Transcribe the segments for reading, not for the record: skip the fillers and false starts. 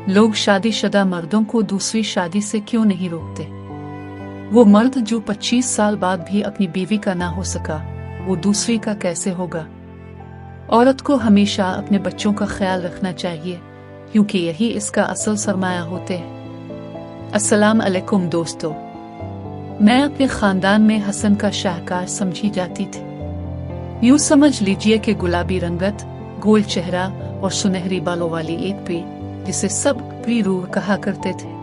लोग शादीशुदा मर्दों को दूसरी शादी से क्यों नहीं रोकते? वो मर्द जो 25 साल बाद भी अपनी बीवी का ना हो सका, वो दूसरी का कैसे होगा? औरत को हमेशा अपने बच्चों का ख्याल रखना चाहिए, क्योंकि यही इसका असल सरमाया होते हैं। अस्सलाम अलैकुम दोस्तों, मैं अपने खानदान में हसन का शाहकार समझी जाती थी। यूं समझ लीजिए कि गुलाबी रंगत, गोल चेहरा और सुनहरी बालों वाली एक परी, जिसे सब प्री रूह कहा करते थे।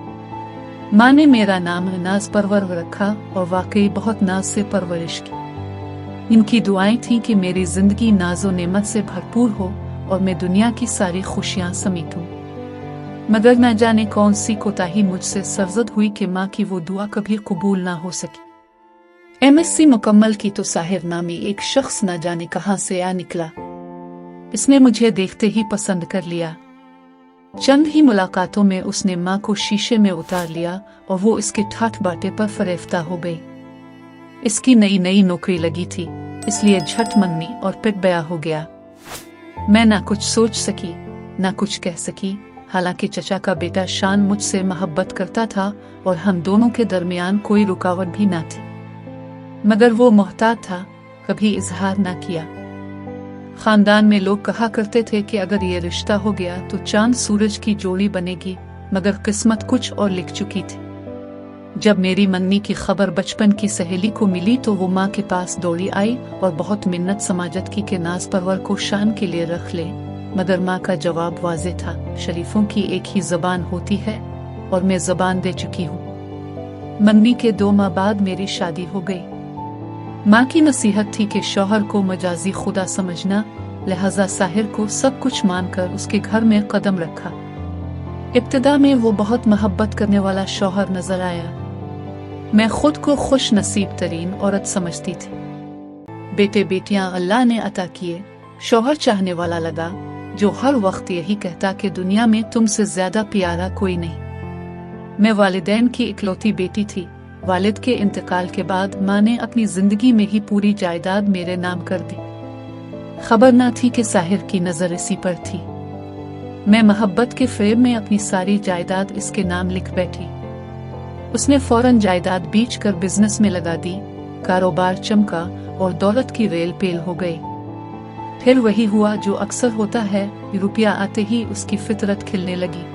माँ ने मेरा नाम नाज परवर रखा और वाकई बहुत नाज से परवरिश की। इनकी दुआएं थीं कि मेरी जिंदगी नाजो नेमत से भरपूर हो और मैं दुनिया की सारी खुशियां समेटूं। मगर न जाने कौन सी कोताही मुझसे सरजद हुई कि माँ की वो दुआ कभी कबूल ना हो सकी। MSc मुकम्मल की तो साहिर नामी एक शख्स न जाने कहां से आ निकला। इसने मुझे देखते ही पसंद कर लिया। चंद ही मुलाकातों में उसने माँ को शीशे में उतार लिया और वो इसके ठाठ बाटे पर फरेफ्ता हो गई। इसकी नई नई नौकरी लगी थी, इसलिए झट मन्नी और पिट बया हो गया। मैं ना कुछ सोच सकी ना कुछ कह सकी। हालांकि चचा का बेटा शान मुझसे मोहब्बत करता था और हम दोनों के दरमियान कोई रुकावट भी ना थी, मगर वो मोहतात था, कभी इजहार ना किया। खानदान में लोग कहा करते थे कि अगर ये रिश्ता हो गया तो चांद सूरज की जोड़ी बनेगी, मगर किस्मत कुछ और लिख चुकी थी। जब मेरी मन्नी की खबर बचपन की सहेली को मिली तो वो माँ के पास दौड़ी आई और बहुत मिन्नत समाजत की कि नाज परवर को शान के लिए रख ले। मगर माँ का जवाब वाज़ेह था, शरीफों की एक ही ज़बान होती है और मैं ज़बान दे चुकी हूँ। मन्नी के 2 माह बाद मेरी शादी हो गई। माँ की नसीहत थी कि शौहर को मजाजी खुदा समझना, लिहाजा साहिर को सब कुछ मानकर उसके घर में कदम रखा। इब्तिदा में वो बहुत मोहब्बत करने वाला शौहर नजर आया। मैं खुद को खुश नसीब तरीन औरत समझती थी। बेटे बेटियां अल्लाह ने अता किए। शौहर चाहने वाला लगा, जो हर वक्त यही कहता कि दुनिया में तुमसे ज्यादा प्यारा कोई नहीं। मैं वालिदैन की इकलौती बेटी थी। वालिद के इंतकाल के बाद माँ ने अपनी जिंदगी में ही पूरी जायदाद मेरे नाम कर दी। खबर ना थी कि साहिर की नजर इसी पर थी। मैं मोहब्बत के फेर में अपनी सारी जायदाद इसके नाम लिख बैठी। उसने फौरन जायदाद बेच कर बिजनेस में लगा दी। कारोबार चमका और दौलत की रेल पेल हो गई। फिर वही हुआ जो अक्सर होता है, रुपया आते ही उसकी फितरत खिलने लगी।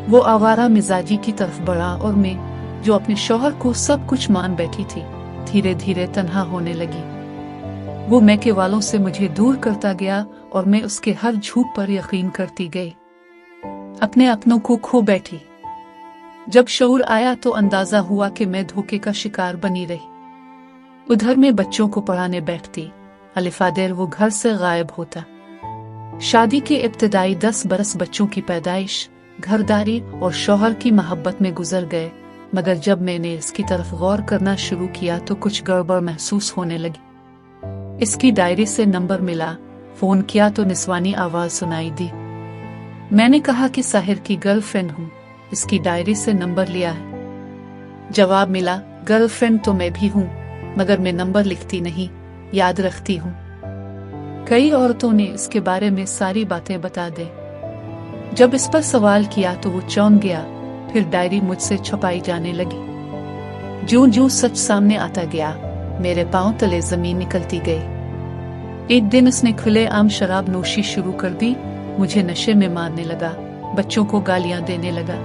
वो आवारा मिजाजी की तरफ बढ़ा और मैं, जो अपने शौहर को सब कुछ मान बैठी थी, धीरे धीरे तन्हा होने लगी। वो मैके वालों से मुझे दूर करता गया और मैं उसके हर झूठ पर यकीन करती गई। अपने अपनों को खो बैठी। जब शऊर आया तो अंदाजा हुआ कि मैं धोखे का शिकार बनी रही। उधर में बच्चों को पढ़ाने बैठती, अलिफादेर वो घर से गायब होता। शादी के इब्तिदाई 10 बरस बच्चों की पैदाइश, घरदारी और शौहर की मोहब्बत में गुजर गए। मगर जब मैंने इसकी तरफ गौर करना शुरू किया तो कुछ गड़बड़ महसूस होने लगी। इसकी डायरी से नंबर मिला। फोन किया तो निस्वानी आवाज सुनाई दी। मैंने कहा कि साहिर की गर्लफ्रेंड हूँ, इसकी डायरी से नंबर लिया है। जवाब मिला, गर्लफ्रेंड तो मैं भी हूँ, मगर मैं नंबर लिखती नहीं, याद रखती हूँ। कई औरतों ने इसके बारे में सारी बातें बता दे। जब इस पर सवाल किया तो वो चौंक गया। फिर डायरी मुझसे छुपाई जाने लगी। ज्यों ज्यों सच सामने आता गया, मेरे पांव तले जमीन निकलती गई। एक दिन उसने खुले आम शराब नोशी शुरू कर दी। मुझे नशे में मारने लगा, बच्चों को गालियां देने लगा।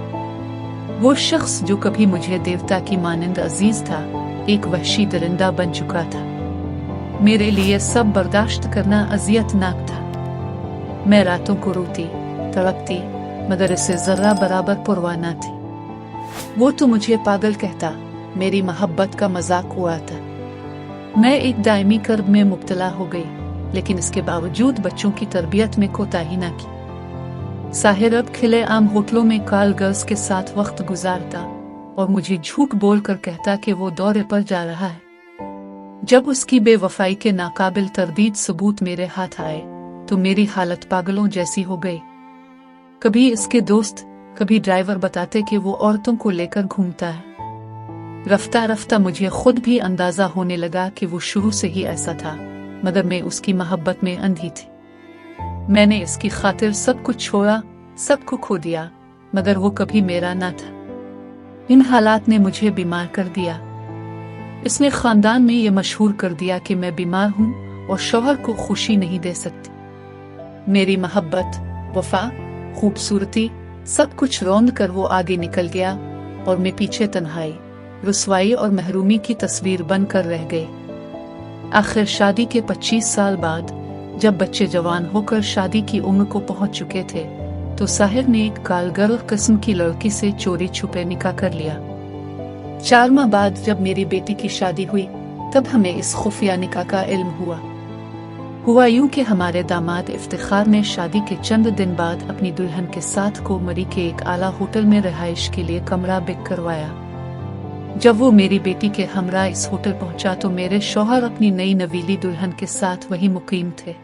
वो शख्स जो कभी मुझे देवता की मानंद अजीज था, एक वहशी दरिंदा बन चुका था। मेरे लिए सब बर्दाश्त करना अजियतनाक था। मैं रातों को रोती तड़पती, मगर इसे जर्रा बराबर परवाह न थी। वो तो मुझे पागल कहता, मेरी मोहब्बत का मजाक उड़ाता। मैं एक दायमी कर्ब में मुब्तला हो गई, लेकिन इसके बावजूद बच्चों की तरबियत में कोताही न की। साहिर अब खिले आम होटलों में कॉल गर्ल्स के साथ वक्त गुजारता और मुझे झूठ बोलकर कहता कि वो दौरे पर जा रहा है। जब उसकी बेवफाई के नाकाबिल तरदीद सबूत मेरे हाथ आए तो मेरी हालत पागलों जैसी हो गई। कभी इसके दोस्त, कभी ड्राइवर बताते कि वो औरतों को लेकर घूमता है। रफ्ता रफ्ता मुझे खुद भी अंदाजा होने लगा कि वो शुरू से ही ऐसा था, मगर मैं उसकी मोहब्बत में अंधी थी। मैंने इसकी खातिर सब कुछ छोड़ा, सब को खो दिया, मगर वो कभी मेरा न था। इन हालात ने मुझे बीमार कर दिया। इसने खानदान में ये मशहूर कर दिया कि मैं बीमार हूँ और शौहर को खुशी नहीं दे सकती। मेरी मोहब्बत, वफा, खूबसूरती सब कुछ रौंद कर वो आगे निकल गया और मैं पीछे तन्हाई, रुसवाई और महरूमी की तस्वीर बनकर रह गई। आखिर शादी के 25 साल बाद जब बच्चे जवान होकर शादी की उम्र को पहुंच चुके थे तो साहिर ने एक कालगर किस्म की लड़की से चोरी छुपे निकाह कर लिया। 4 माह बाद जब मेरी बेटी की शादी हुई तब हमें इस खुफिया निकाह का इल्म हुआ यूं कि हमारे दामाद इफ्तिखार ने शादी के चंद दिन बाद अपनी दुल्हन के साथ कोमरी के एक आला होटल में रिहाइश के लिए कमरा बुक करवाया। जब वो मेरी बेटी के हमरा इस होटल पहुंचा तो मेरे शौहर अपनी नई नवीली दुल्हन के साथ वहीं मुकीम थे।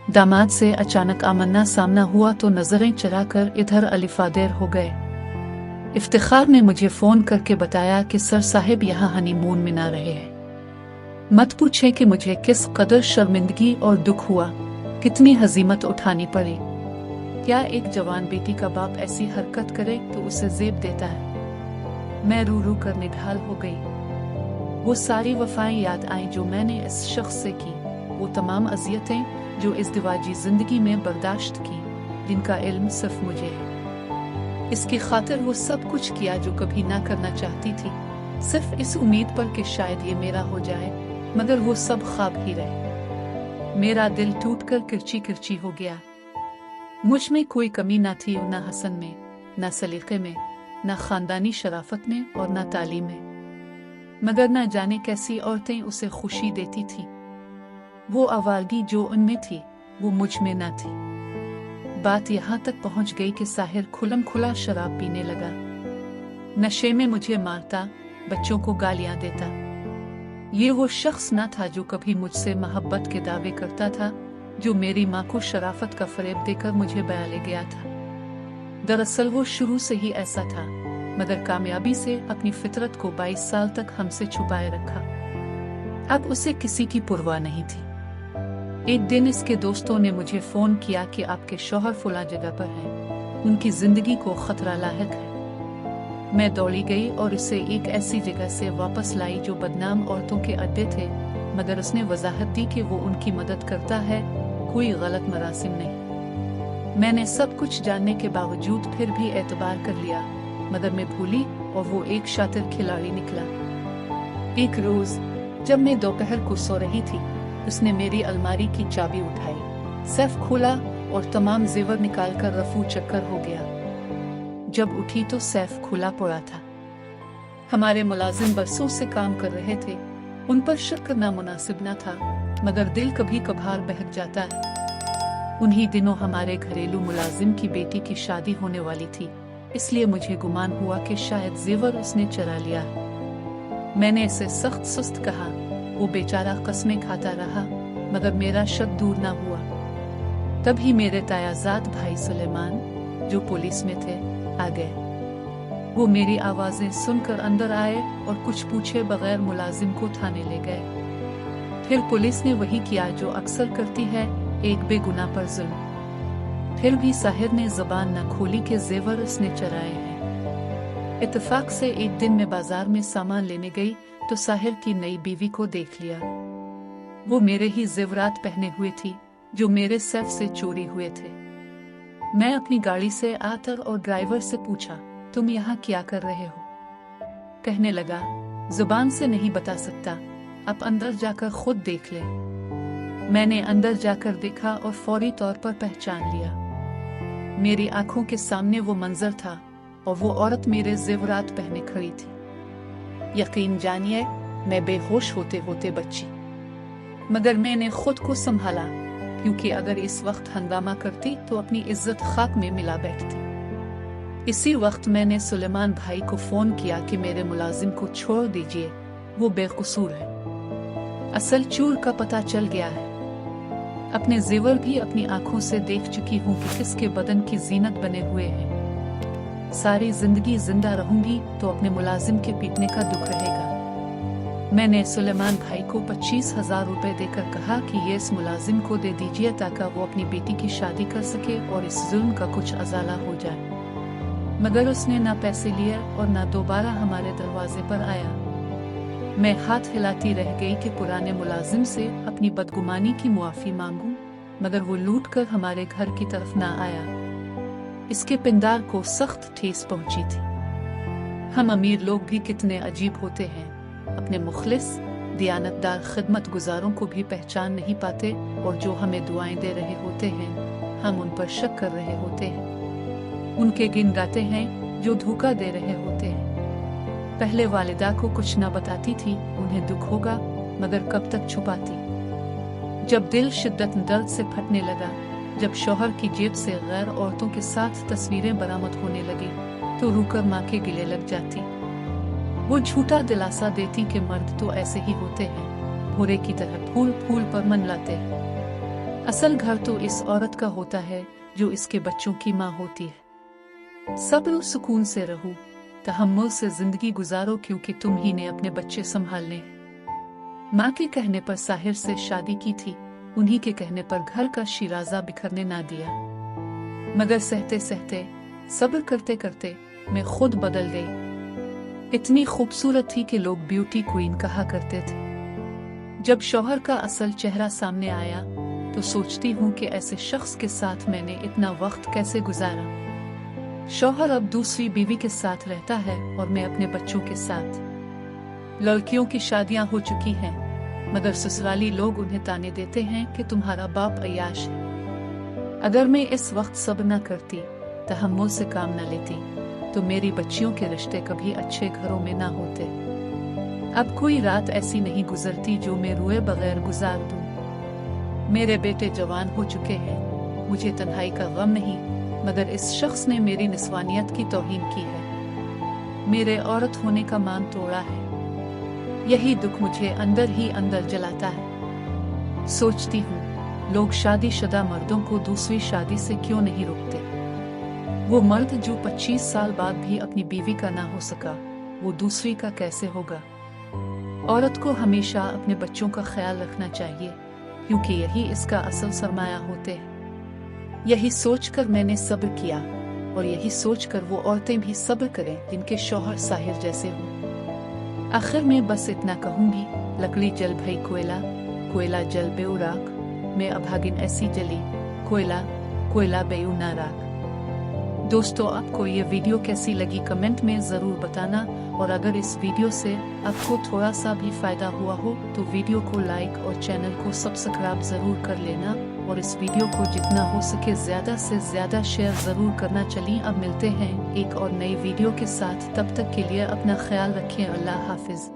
दामाद से अचानक आमना सामना हुआ तो नजरें चराकर इधर अलिफादेर हो गए। इफ्तिखार ने मुझे फोन करके बताया कि सर साहिब यहाँ हनीमून मना रहे हैं। मत पूछे कि मुझे किस कदर शर्मिंदगी और दुख हुआ, कितनी हजीमत उठानी पड़ी। क्या एक जवान बेटी का बाप ऐसी हरकत करे तो उसे जेब देता है। मैं रू रू कर निढाल हो गई। वो सारी वफाएं याद आईं जो मैंने इस शख्स से की, वो तमाम अजियतें जो इस दिवाजी जिंदगी में बर्दाश्त की, जिनका इल्म सिर्फ मुझे है। इसकी खातिर वो सब कुछ किया जो कभी ना करना चाहती थी, सिर्फ इस उम्मीद पर कि शायद ये मेरा हो जाए, मगर वो सब ख्वाब ही रहे। मेरा दिल टूटकर किरची किरची हो गया। मुझ में कोई कमी ना थी, ना हसन में, ना सलीके में, ना खानदानी शराफत में और ना तालीम में, मगर ना जाने कैसी औरतें उसे खुशी देती थी। वो आवारगी जो उनमें थी वो मुझ में ना थी। बात यहाँ तक पहुँच गई कि साहिर खुलम खुला शराब पीने लगा। नशे में मुझे मारता, बच्चों को गालियां देता। ये वो शख्स ना था जो कभी मुझसे मोहब्बत के दावे करता था, जो मेरी माँ को शराफत का फरेब देकर मुझे बया ले गया था। दरअसल वो शुरू से ही ऐसा था, मगर कामयाबी से अपनी फितरत को 22 साल तक हमसे छुपाए रखा। अब उसे किसी की परवाह नहीं थी। एक दिन इसके दोस्तों ने मुझे फोन किया कि आपके शौहर फला जगह पर हैं, उनकी जिंदगी को खतरा लाहिक है। मैं दौड़ी गई और उसे एक ऐसी जगह से वापस लाई जो बदनाम औरतों के अड्डे थे, मगर उसने वजाहत दी कि वो उनकी मदद करता है, कोई गलत मरासिम नहीं। मैंने सब कुछ जानने के बावजूद फिर भी एतबार कर लिया, मगर मैं भूली और वो एक शातिर खिलाड़ी निकला। एक रोज जब मैं दोपहर को सो रही थी, उसने मेरी अलमारी की चाबी उठाई, सैफ खोला और तमाम जेवर निकालकर रफू चक्कर हो गया। जब उठी तो सैफ खुला पड़ा था। हमारे मुलाजिम बरसों से काम कर रहे थे, उन पर शक करना मुनासिब न था, मगर दिल कभी कभार बहक जाता है। उन्हीं दिनों हमारे घरेलू मुलाजिम की बेटी की शादी होने वाली थी, इसलिए मुझे गुमान हुआ कि शायद जेवर उसने चुरा लिया। मैंने इसे सख्त सुस्त कहा। वो बेचारा कसमें खाता रहा, मगर मेरा शक दूर न हुआ। तभी मेरे तायाजाद भाई सुलेमान, जो पुलिस में थे, आ गए। वो मेरी आवाजें सुनकर अंदर आए और कुछ पूछे बगैर मुलाजिम को थाने ले गए। फिर पुलिस ने वही किया जो अक्सर करती है, एक बेगुनाह पर जुल्म। फिर भी साहिर ने जबान न खोली कि जेवर उसने चुराए हैं। इत्तेफाक से एक दिन मैं बाजार में सामान लेने गई तो साहिर की नई बीवी को देख लिया। वो मेरे ही जेवरात पहने हुए थी जो मेरे सैफ से चोरी हुए थे। मैं अपनी गाड़ी से आकर और ड्राइवर से पूछा, तुम यहाँ क्या कर रहे हो? कहने लगा, जुबान से नहीं बता सकता, आप अंदर जाकर खुद देख ले। मैंने अंदर जाकर देखा और फौरी तौर पर पहचान लिया। मेरी आंखों के सामने वो मंजर था और वो औरत मेरे जेवरात पहने खड़ी थी। यकीन जानिए, मैं बेहोश होते होते बची, मगर मैंने खुद को संभाला, क्योंकि अगर इस वक्त हंगामा करती तो अपनी इज्जत खाक में मिला बैठती। इसी वक्त मैंने सुलेमान भाई को फोन किया कि मेरे मुलाजिम को छोड़ दीजिए, वो बेकसूर है। असल चोर का पता चल गया है। अपने जेवर भी अपनी आंखों से देख चुकी हूँ कि किसके बदन की जीनत बने हुए हैं। सारी जिंदगी जिंदा रहूंगी तो अपने मुलाजिम के पीटने का दुख रहेगा। मैंने सुलेमान भाई को 25,000 रुपए देकर कहा कि ये इस मुलाजिम को दे दीजिए ताकि वो अपनी बेटी की शादी कर सके और इस जुल्म का कुछ अजाला हो जाए। मगर उसने ना पैसे लिए और ना दोबारा हमारे दरवाजे पर आया। मैं हाथ हिलाती रह गई कि पुराने मुलाजिम से अपनी बदगुमानी की मुआफी मांगूं, मगर वो लूट कर हमारे घर की तरफ ना आया। इसके पिंडार को सख्त ठेस पहुंची थी। हम अमीर लोग भी कितने अजीब होते हैं, अपने मुखलिस दियानतदार खिदमत गुजारों को भी पहचान नहीं पाते, और जो हमें दुआएं दे रहे होते हैं हम उन पर शक कर रहे होते हैं, उनके गिन गाते हैं जो धोखा दे रहे होते हैं। पहले वालिदा को कुछ न बताती थी, उन्हें दुख होगा मगर कब तक छुपाती। जब दिल शिद्दत दर्द से फटने लगा, जब शौहर की जेब से गैर औरतों के साथ तस्वीरें बरामद होने लगी, तो रूकर माँ के गिले लग जाती। वो झूठा दिलासा देती कि मर्द तो ऐसे ही होते हैं, भोरे की तरह फूल फूल पर मन लाते हैं। असल घर तो इस औरत का होता है जो इसके बच्चों की माँ होती है। सब्र सुकून से रहो, तहम्मुल से जिंदगी गुजारो, क्योंकि तुम ही ने अपने बच्चे संभालने हैं। माँ के कहने पर साहिर से शादी की थी, उन्हीं के कहने पर घर का शिराजा बिखरने ना दिया। मगर सहते सहते, सब्र करते करते मैं खुद बदल गई। इतनी खूबसूरत थी कि लोग ब्यूटी क्वीन कहा करते थे। जब शौहर का असल चेहरा सामने आया तो सोचती हूँ कि ऐसे शख्स के साथ मैंने इतना वक्त कैसे गुजारा। शौहर अब दूसरी बीवी के साथ रहता है और मैं अपने बच्चों के साथ। लड़कियों की शादियां हो चुकी हैं, मगर ससुराली लोग उन्हें ताने देते हैं कि तुम्हारा बाप अय्याश है। अगर मैं इस वक्त सब्र न करती, तहम्मुल से काम न लेती, तो मेरी बच्चियों के रिश्ते कभी अच्छे घरों में ना होते। अब कोई रात ऐसी नहीं गुजरती जो मैं रोए बगैर गुजार दूं। मेरे बेटे जवान हो चुके हैं, मुझे तन्हाई का गम नहीं, मगर इस शख्स ने मेरी निस्वानियत की तौहीन की है, मेरे औरत होने का मान तोड़ा है। यही दुख मुझे अंदर ही अंदर जलाता है। सोचती हूँ, लोग शादीशुदा मर्दों को दूसरी शादी से क्यों नहीं रोकते। वो मर्द जो 25 साल बाद भी अपनी बीवी का ना हो सका, वो दूसरी का कैसे होगा। औरत को हमेशा अपने बच्चों का ख्याल रखना चाहिए, क्योंकि यही इसका असल सरमाया होते हैं। यही सोचकर मैंने सब्र किया, और यही सोचकर वो औरतें भी सब्र करें जिनके शौहर साहिर जैसे हों। आखिर में बस इतना कहूंगी, लकड़ी जल भई कोयला, कोयला जल बेउ राख, मैं अभागिन ऐसी जली, कोयला कोयला बेउ ना राख। दोस्तों, आपको ये वीडियो कैसी लगी कमेंट में ज़रूर बताना, और अगर इस वीडियो से आपको थोड़ा सा भी फ़ायदा हुआ हो तो वीडियो को लाइक और चैनल को सब्सक्राइब ज़रूर कर लेना, और इस वीडियो को जितना हो सके ज़्यादा से ज़्यादा शेयर ज़रूर करना। चलिए अब मिलते हैं एक और नई वीडियो के साथ, तब तक के लिए अपना ख्याल रखें। अल्लाह हाफिज़।